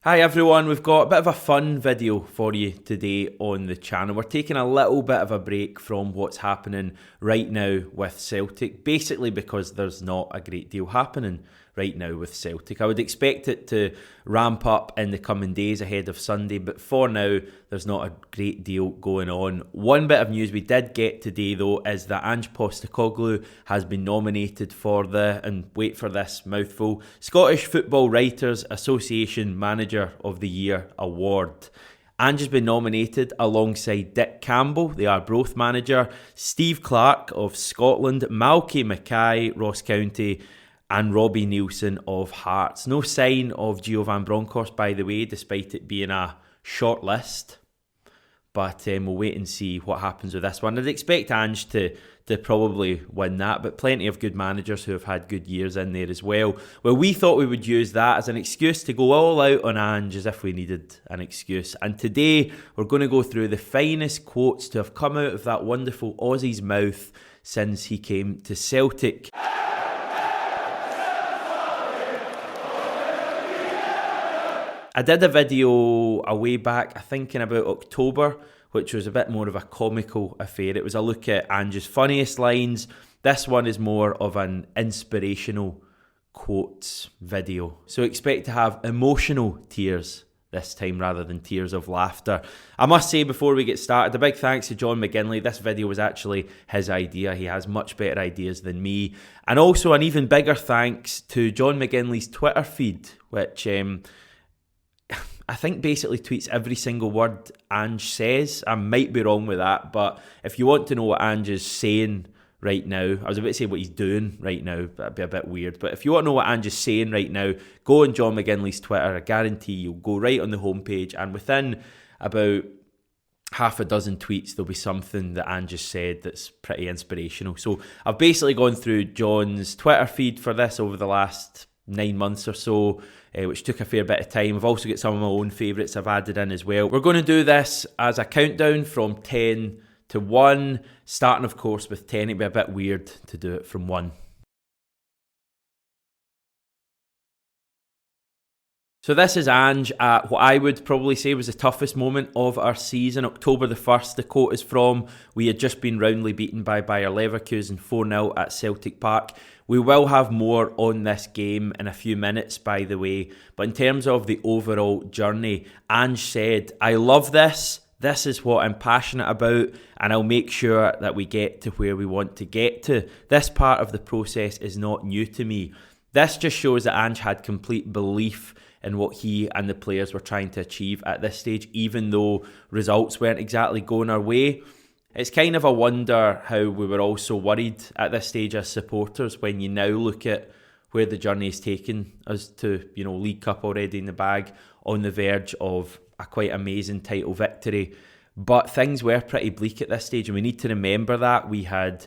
Hi everyone, we've got a bit of a fun video for you today on the channel. We're taking a little bit of a break from what's happening right now with Celtic, basically because there's not a great deal happening right now with Celtic. I would expect it to ramp up in the coming days ahead of Sunday, but for now there's not a great deal going on. One bit of news we did get today though is that Ange Postecoglou has been nominated for the, and wait for this mouthful, Scottish Football Writers Association Manager of the Year award. Ange has been nominated alongside Dick Campbell, the Arbroath manager, Steve Clarke of Scotland, Malky Mackay, Ross County, and Robbie Neilson of Hearts. No sign of Gio Van Bronckhorst, by the way, despite it being a short list. But we'll wait and see what happens with this one. I'd expect Ange to probably win that, but plenty of good managers who have had good years in there as well. Well, we thought we would use that as an excuse to go all out on Ange, as if we needed an excuse. And today, we're going to go through the finest quotes to have come out of that wonderful Aussie's mouth since he came to Celtic. I did a video a way back, I think in about October, which was a bit more of a comical affair. It was a look at Ange's funniest lines. This one is more of an inspirational quotes video. So expect to have emotional tears this time rather than tears of laughter. I must say before we get started, a big thanks to John McGinley. This video was actually his idea. He has much better ideas than me. And also an even bigger thanks to John McGinley's Twitter feed, which I think basically tweets every single word Ange says. I might be wrong with that, but if you want to know what Ange is saying right now, I was about to say what he's doing right now, that'd be a bit weird, but if you want to know what Ange is saying right now, go on John McGinley's Twitter. I guarantee you'll go right on the homepage, and within about half a dozen tweets, there'll be something that Ange has said that's pretty inspirational. So I've basically gone through John's Twitter feed for this over the last 9 months or so, which took a fair bit of time. I've also got some of my own favourites I've added in as well. We're going to do this as a countdown from 10 to 1, starting of course with 10. It'd be a bit weird to do it from 1. So this is Ange at what I would probably say was the toughest moment of our season. October the 1st, the quote is from. We had just been roundly beaten by Bayer Leverkusen 4-0 at Celtic Park. We will have more on this game in a few minutes, by the way. But in terms of the overall journey, Ange said, "I love this. This is what I'm passionate about, and I'll make sure that we get to where we want to get to. This part of the process is not new to me." This just shows that Ange had complete belief in what he and the players were trying to achieve at this stage, even though results weren't exactly going our way. It's kind of a wonder how we were all so worried at this stage as supporters when you now look at where the journey is taken us to, League Cup already in the bag, on the verge of a quite amazing title victory. But things were pretty bleak at this stage, and we need to remember that. We had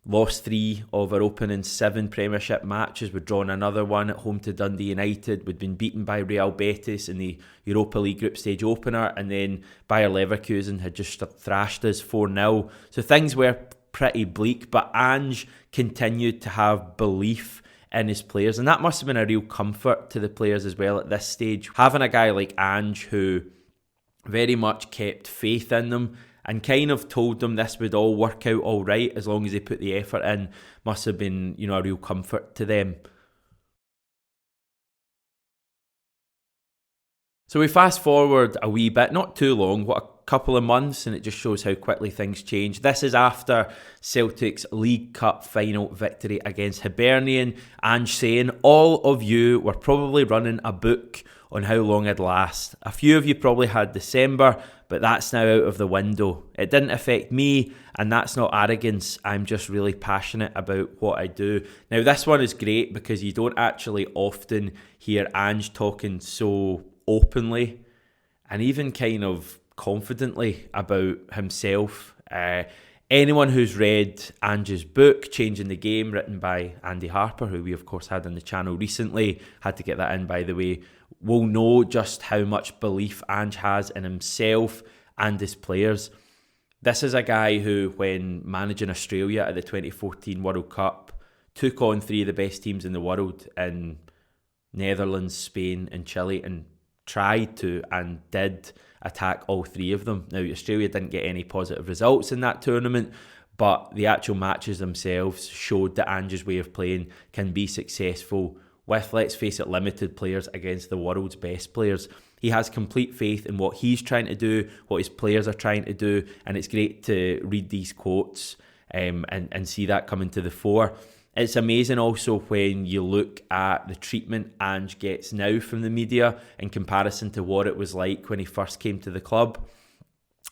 lost 3 of our opening 7 Premiership matches. We'd drawn another one at home to Dundee United. We'd been beaten by Real Betis in the Europa League group stage opener, and then Bayer Leverkusen had just thrashed us 4-0. So things were pretty bleak, but Ange continued to have belief in his players, and that must have been a real comfort to the players as well at this stage. Having a guy like Ange who very much kept faith in them and kind of told them this would all work out all right as long as they put the effort in, must have been, a real comfort to them. So we fast forward a wee bit, not too long, what, a couple of months, and it just shows how quickly things change. This is after Celtic's League Cup final victory against Hibernian. Ange saying, "All of you were probably running a book on how long it'd last. A few of you probably had December, but that's now out of the window. It didn't affect me, and that's not arrogance. I'm just really passionate about what I do." Now, this one is great because you don't actually often hear Ange talking so openly and even kind of confidently about himself. Anyone who's read Ange's book, Changing the Game, written by Andy Harper, who we of course had on the channel recently, had to get that in by the way, will know just how much belief Ange has in himself and his players. This is a guy who, when managing Australia at the 2014 World Cup, took on 3 of the best teams in the world in Netherlands, Spain and Chile, and tried to and did attack all three of them. Now, Australia didn't get any positive results in that tournament, but the actual matches themselves showed that Ange's way of playing can be successful with, let's face it, limited players against the world's best players. He has complete faith in what he's trying to do, what his players are trying to do, and it's great to read these quotes and see that coming to the fore. It's amazing also when you look at the treatment Ange gets now from the media in comparison to what it was like when he first came to the club.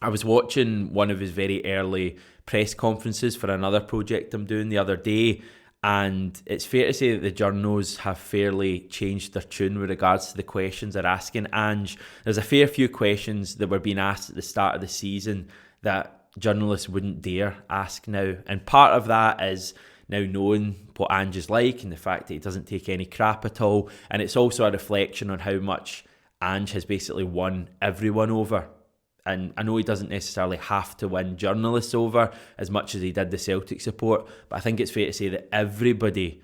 I was watching one of his very early press conferences for another project I'm doing the other day, and it's fair to say that the journos have fairly changed their tune with regards to the questions they're asking Ange. There's a fair few questions that were being asked at the start of the season that journalists wouldn't dare ask now, and part of that is now knowing what Ange is like and the fact that he doesn't take any crap at all, and it's also a reflection on how much Ange has basically won everyone over. And I know he doesn't necessarily have to win journalists over as much as he did the Celtic support, but I think it's fair to say that everybody,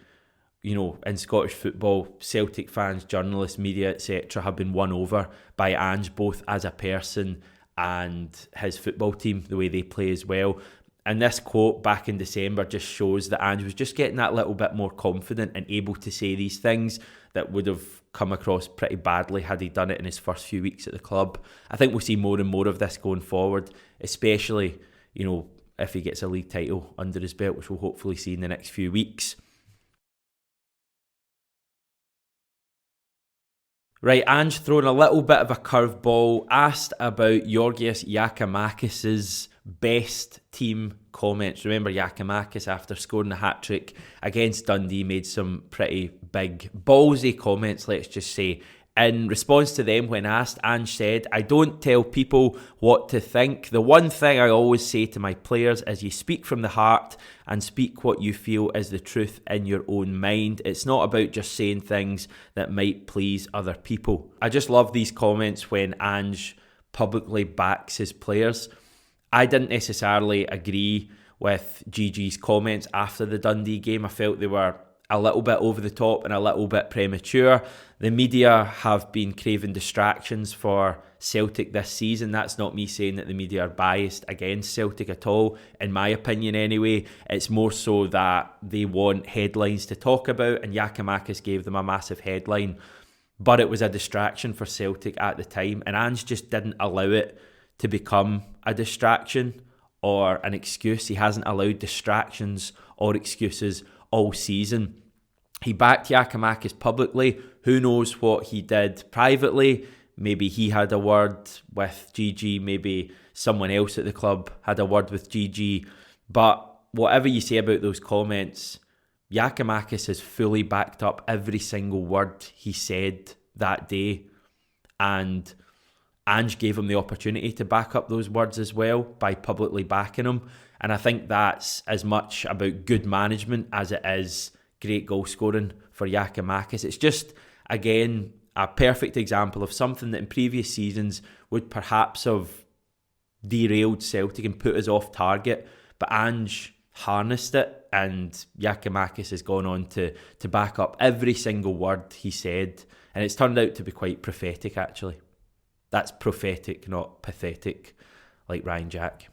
in Scottish football, Celtic fans, journalists, media, etc., have been won over by Ange, both as a person and his football team, the way they play as well. And this quote back in December just shows that Ange was just getting that little bit more confident and able to say these things that would have come across pretty badly had he done it in his first few weeks at the club. I think we'll see more and more of this going forward, especially, if he gets a league title under his belt, which we'll hopefully see in the next few weeks. Right, Ange throwing a little bit of a curveball, asked about Georgios Giakoumakis' best team comments. Remember, Giakoumakis, after scoring a hat-trick against Dundee, made some pretty big, ballsy comments, let's just say. In response to them, when asked, Ange said, "I don't tell people what to think. The one thing I always say to my players is you speak from the heart and speak what you feel is the truth in your own mind. It's not about just saying things that might please other people." I just love these comments when Ange publicly backs his players. I didn't necessarily agree with GG's comments after the Dundee game. I felt they were a little bit over the top and a little bit premature. The media have been craving distractions for Celtic this season. That's not me saying that the media are biased against Celtic at all, in my opinion anyway. It's more so that they want headlines to talk about, and Giakoumakis gave them a massive headline. But it was a distraction for Celtic at the time, and Ange just didn't allow it to become a distraction or an excuse. He hasn't allowed distractions or excuses all season. He backed Giakoumakis publicly. Who knows what he did privately? Maybe he had a word with GG. Maybe someone else at the club had a word with GG. But whatever you say about those comments, Giakoumakis has fully backed up every single word he said that day. And Ange gave him the opportunity to back up those words as well by publicly backing him. And I think that's as much about good management as it is great goal scoring for Giakoumakis. It's just, again, a perfect example of something that in previous seasons would perhaps have derailed Celtic and put us off target. But Ange harnessed it, and Giakoumakis has gone on to back up every single word he said. And it's turned out to be quite prophetic, actually. That's prophetic, not pathetic, like Ryan Jack.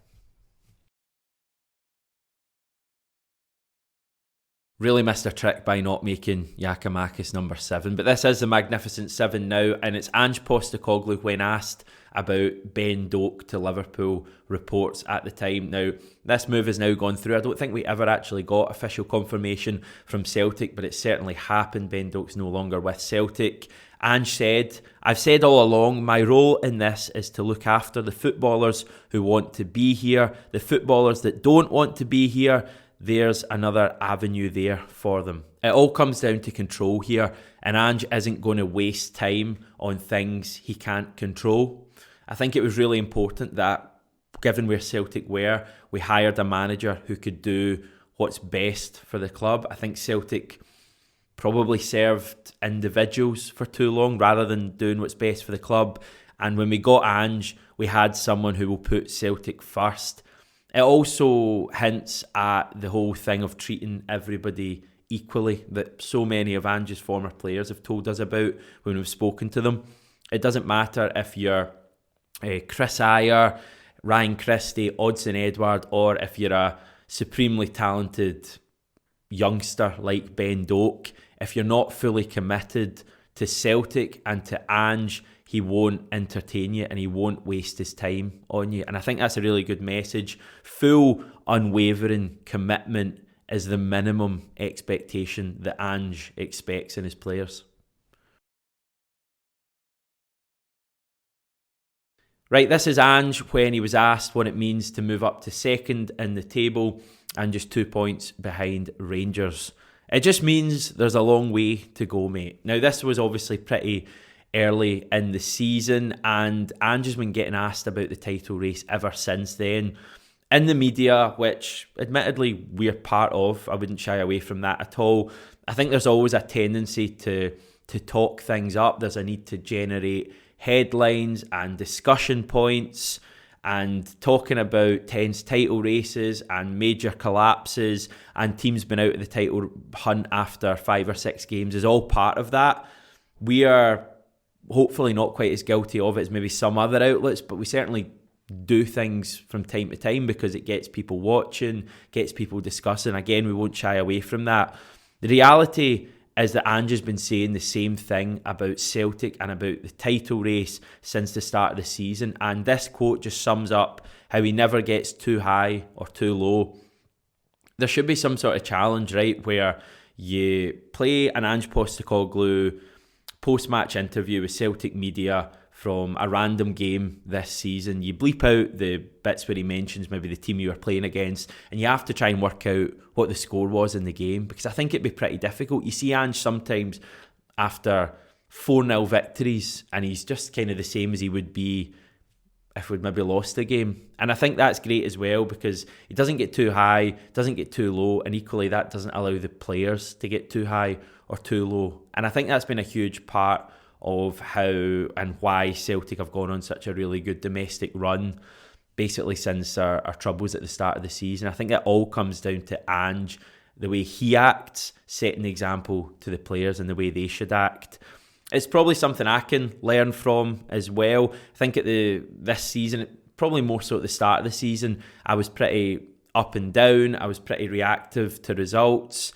Really missed a trick by not making Giakoumakis number 7. But this is the Magnificent 7 now, and it's Ange Postecoglou when asked about Ben Doak to Liverpool reports at the time. Now, this move has now gone through. I don't think we ever actually got official confirmation from Celtic, but it certainly happened. Ben Doak's no longer with Celtic. Ange said, "I've said all along, my role in this is to look after the footballers who want to be here. The footballers that don't want to be here, there's another avenue there for them." It all comes down to control here, and Ange isn't going to waste time on things he can't control. I think it was really important that, given where Celtic were, we hired a manager who could do what's best for the club. I think Celtic probably served individuals for too long rather than doing what's best for the club. And when we got Ange, we had someone who will put Celtic first. It also hints at the whole thing of treating everybody equally that so many of Ange's former players have told us about when we've spoken to them. It doesn't matter if you're Chris Ayer, Ryan Christie, Odsonne Edouard, or if you're a supremely talented youngster like Ben Doak. If you're not fully committed to Celtic and to Ange, he won't entertain you and he won't waste his time on you. And I think that's a really good message. Full, unwavering commitment is the minimum expectation that Ange expects in his players. Right, this is Ange when he was asked what it means to move up to second in the table and just 2 points behind Rangers. It just means there's a long way to go, mate. Now, this was obviously pretty early in the season, and Ange has been getting asked about the title race ever since then. In the media, which admittedly we're part of, I wouldn't shy away from that at all. I think there's always a tendency to talk things up. There's a need to generate headlines and discussion points, and talking about tense title races and major collapses and teams been out of the title hunt after 5 or 6 games is all part of that. We are hopefully not quite as guilty of it as maybe some other outlets, but we certainly do things from time to time because it gets people watching, gets people discussing. Again, we won't shy away from that. The reality is that Ange has been saying the same thing about Celtic and about the title race since the start of the season, and this quote just sums up how he never gets too high or too low. There should be some sort of challenge, right, where you play an Ange Postecoglou post-match interview with Celtic media from a random game this season. You bleep out the bits where he mentions maybe the team you were playing against, and you have to try and work out what the score was in the game, because I think it'd be pretty difficult. You see Ange sometimes after 4-0 victories, and he's just kind of the same as he would be if we'd maybe lost the game. And I think that's great as well, because he doesn't get too high, doesn't get too low, and equally that doesn't allow the players to get too high or too low. And I think that's been a huge part of how and why Celtic have gone on such a really good domestic run, basically since our troubles at the start of the season. I think it all comes down to Ange, the way he acts, setting the example to the players and the way they should act. It's probably something I can learn from as well. I think at this season, probably more so at the start of the season, I was pretty up and down. I was pretty reactive to results.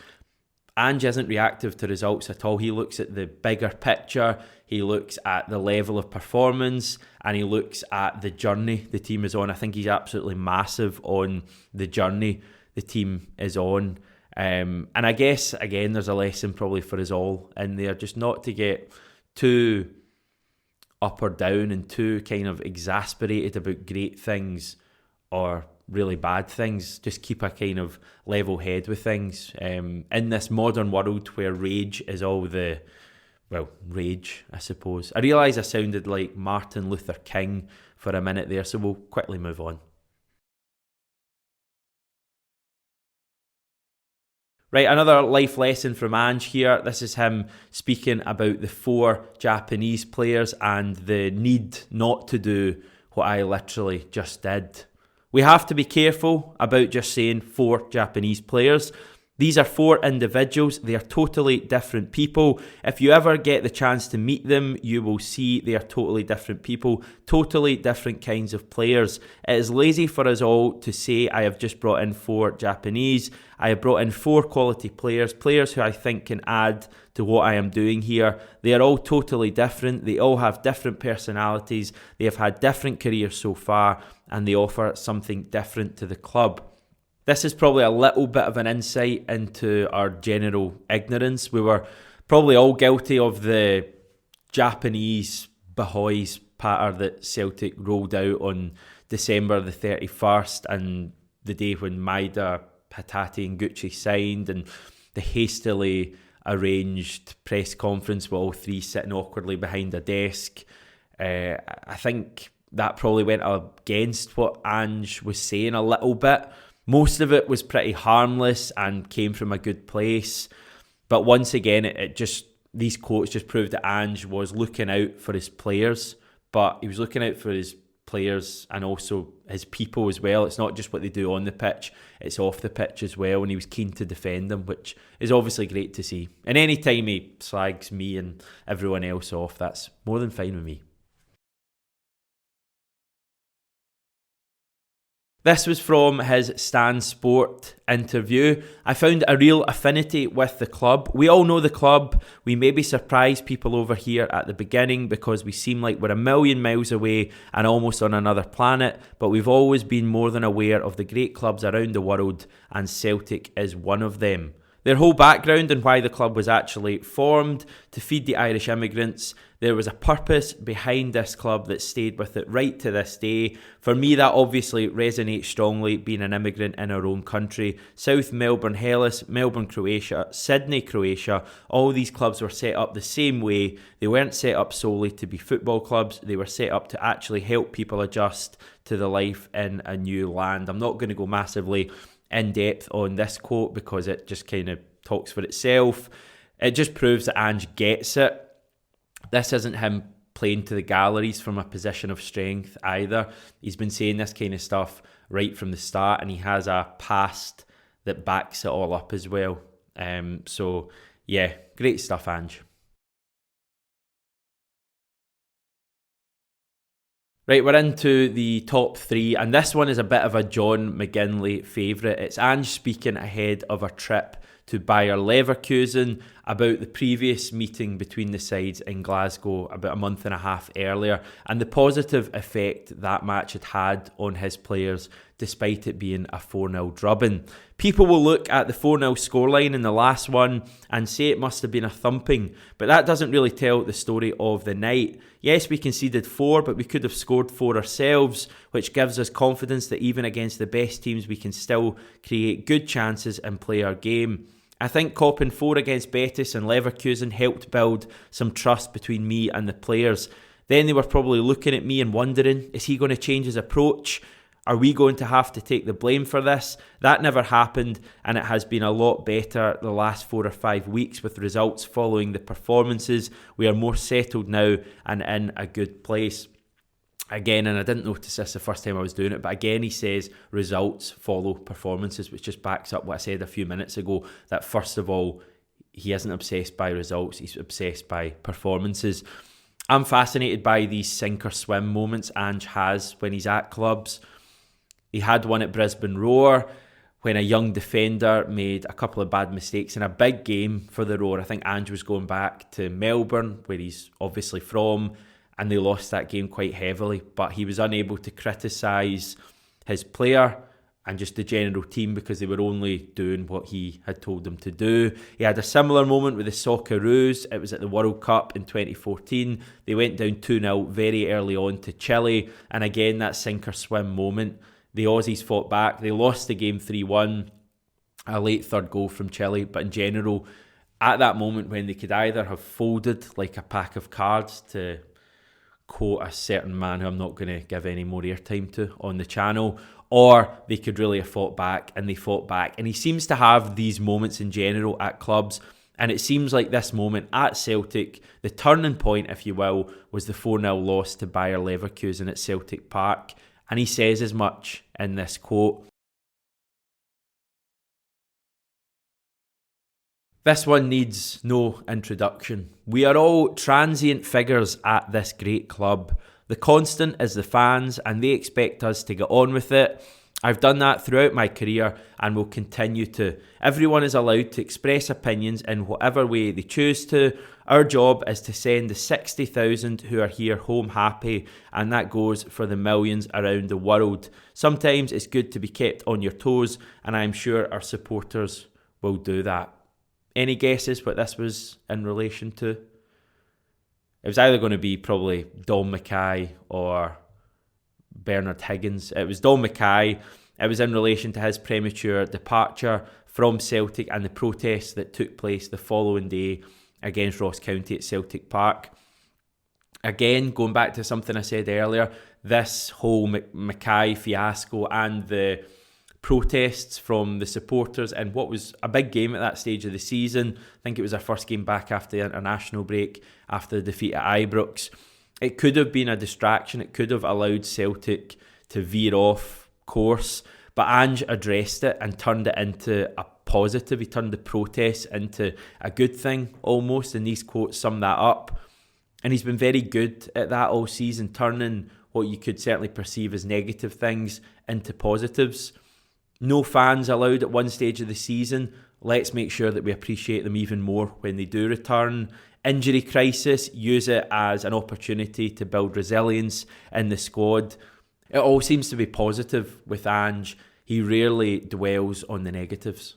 Ange isn't reactive to results at all. He looks at the bigger picture, he looks at the level of performance, and he looks at the journey the team is on. I think he's absolutely massive on the journey the team is on. And I guess, again, there's a lesson probably for us all in there, just not to get too up or down and too kind of exasperated about great things or really bad things. Just keep a kind of level head with things. In this modern world where rage is all the, well, rage, I suppose. I realise I sounded like Martin Luther King for a minute there, so we'll quickly move on. Right, another life lesson from Ange here. This is him speaking about the 4 Japanese players and the need not to do what I literally just did. We have to be careful about just saying 4 Japanese players. These are 4 individuals. They are totally different people. If you ever get the chance to meet them, you will see they are totally different people, totally different kinds of players. It is lazy for us all to say, I have just brought in 4 Japanese. I have brought in 4 quality players who I think can add to what I am doing here. They are all totally different. They all have different personalities. They have had different careers so far, and they offer something different to the club. This is probably a little bit of an insight into our general ignorance. We were probably all guilty of the Japanese Bahoys patter that Celtic rolled out on December the 31st and the day when Maeda, Hatate and Gucci signed, and the hastily arranged press conference with all 3 sitting awkwardly behind a desk. I think that probably went against what Ange was saying a little bit. Most of it was pretty harmless and came from a good place. But once again, these quotes just proved that Ange was looking out for his players, but he was looking out for his players and also his people as well. It's not just what they do on the pitch, it's off the pitch as well, and he was keen to defend them, which is obviously great to see. And any time he slags me and everyone else off, that's more than fine with me. This was from his Stan Sport interview. I found a real affinity with the club. We all know the club. We maybe surprise people over here at the beginning because we seem like we're a million miles away and almost on another planet, but we've always been more than aware of the great clubs around the world, and Celtic is one of them. Their whole background and why the club was actually formed: to feed the Irish immigrants. There was a purpose behind this club that stayed with it right to this day. For me, that obviously resonates strongly, being an immigrant in our own country. South Melbourne, Hellas, Melbourne, Croatia, Sydney, Croatia, all these clubs were set up the same way. They weren't set up solely to be football clubs. They were set up to actually help people adjust to the life in a new land. I'm not going to go massively in depth on this quote because it just kind of talks for itself. It just proves that Ange gets it. This isn't him playing to the galleries from a position of strength either. He's been saying this kind of stuff right from the start, and he has a past that backs it all up as well. So yeah, great stuff, Ange. Right, we're into the top three, and this one is a bit of a John McGinley favourite. It's Ange speaking ahead of a trip to Bayer Leverkusen about the previous meeting between the sides in Glasgow about a month and a half earlier, and the positive effect that match had had on his players despite it being a 4-0 drubbing. People will look at the 4-0 scoreline in the last one and say it must have been a thumping, but that doesn't really tell the story of the night. Yes, we conceded 4, but we could have scored 4 ourselves, which gives us confidence that even against the best teams we can still create good chances and play our game. I think copping 4 against Betis and Leverkusen helped build some trust between me and the players. Then they were probably looking at me and wondering, is he going to change his approach? Are we going to have to take the blame for this? That never happened, and it has been a lot better the last 4 or 5 weeks with results following the performances. We are more settled now and in a good place. Again, and I didn't notice this the first time I was doing it, but again he says results follow performances, which just backs up what I said a few minutes ago, that first of all, he isn't obsessed by results, he's obsessed by performances. I'm fascinated by these sink or swim moments Ange has when he's at clubs. He had one at Brisbane Roar when a young defender made a couple of bad mistakes in a big game for the Roar. I think Ange was going back to Melbourne, where he's obviously from, and they lost that game quite heavily, but he was unable to criticise his player and just the general team because they were only doing what he had told them to do. He had a similar moment with the Socceroos. It was at the World Cup in 2014. They went down 2-0 very early on to Chile, and again, that sink or swim moment. The Aussies fought back. They lost the game 3-1, a late third goal from Chile, but in general, at that moment when they could either have folded like a pack of cards, to quote a certain man who I'm not going to give any more airtime to on the channel, or they could really have fought back, and they fought back. And he seems to have these moments in general at clubs, and it seems like this moment at Celtic, the turning point, if you will, was the 4-0 loss to Bayer Leverkusen at Celtic Park. And he says as much in this quote. This one needs no introduction. We are all transient figures at this great club. The constant is the fans, and they expect us to get on with it. I've done that throughout my career and will continue to. Everyone is allowed to express opinions in whatever way they choose to. Our job is to send the 60,000 who are here home happy, and that goes for the millions around the world. Sometimes it's good to be kept on your toes, and I'm sure our supporters will do that. Any guesses what this was in relation to? It was either going to be probably Don Mackay or Bernard Higgins. It was Don Mackay. It was in relation to his premature departure from Celtic and the protests that took place the following day against Ross County at Celtic Park. Again, going back to something I said earlier, this whole Mackay fiasco and the protests from the supporters in what was a big game at that stage of the season. I think it was our first game back after the international break, after the defeat at Ibrox. It could have been a distraction. It could have allowed Celtic to veer off course, but Ange addressed it and turned it into a positive. He turned the protests into a good thing almost, and these quotes sum that up. And he's been very good at that all season, turning what you could certainly perceive as negative things into positives. No fans allowed at one stage of the season. Let's make sure that we appreciate them even more when they do return. Injury crisis, use it as an opportunity to build resilience in the squad. It all seems to be positive with Ange. He rarely dwells on the negatives.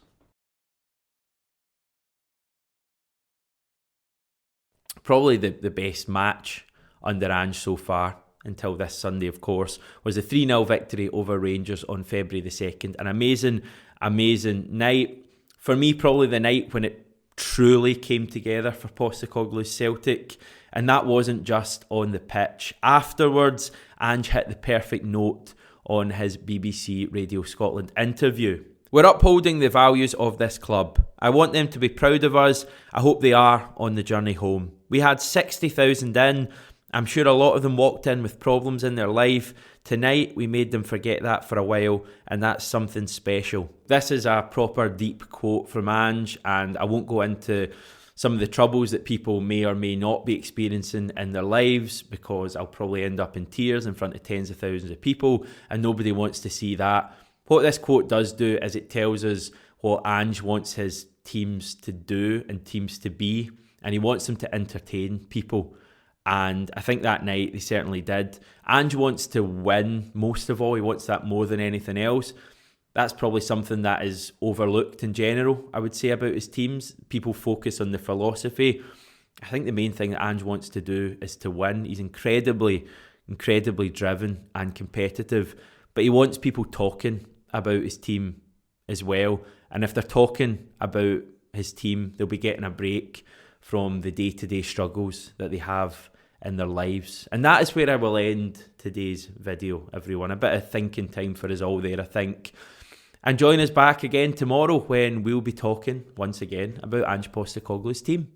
Probably the best match under Ange so far, until this Sunday, of course, was a 3-0 victory over Rangers on February the 2nd. An amazing night. For me, probably the night when it truly came together for Postecoglou's Celtic. And that wasn't just on the pitch. Afterwards, Ange hit the perfect note on his BBC Radio Scotland interview. We're upholding the values of this club. I want them to be proud of us. I hope they are on the journey home. We had 60,000 in. I'm sure a lot of them walked in with problems in their life. Tonight, we made them forget that for a while, and that's something special. This is a proper deep quote from Ange, and I won't go into some of the troubles that people may or may not be experiencing in their lives, because I'll probably end up in tears in front of tens of thousands of people, and nobody wants to see that. What this quote does do is it tells us what Ange wants his teams to do and teams to be, and he wants them to entertain people. And I think that night they certainly did. Ange wants to win most of all. He wants that more than anything else. That's probably something that is overlooked in general, I would say, about his teams. People focus on the philosophy. I think the main thing that Ange wants to do is to win. He's incredibly driven and competitive, but he wants people talking about his team as well. And if they're talking about his team, they'll be getting a break from the day-to-day struggles that they have in their lives. And that is where I will end today's video, everyone. A bit of thinking time for us all there, I think. And join us back again tomorrow when we'll be talking once again about Ange Postecoglou's team.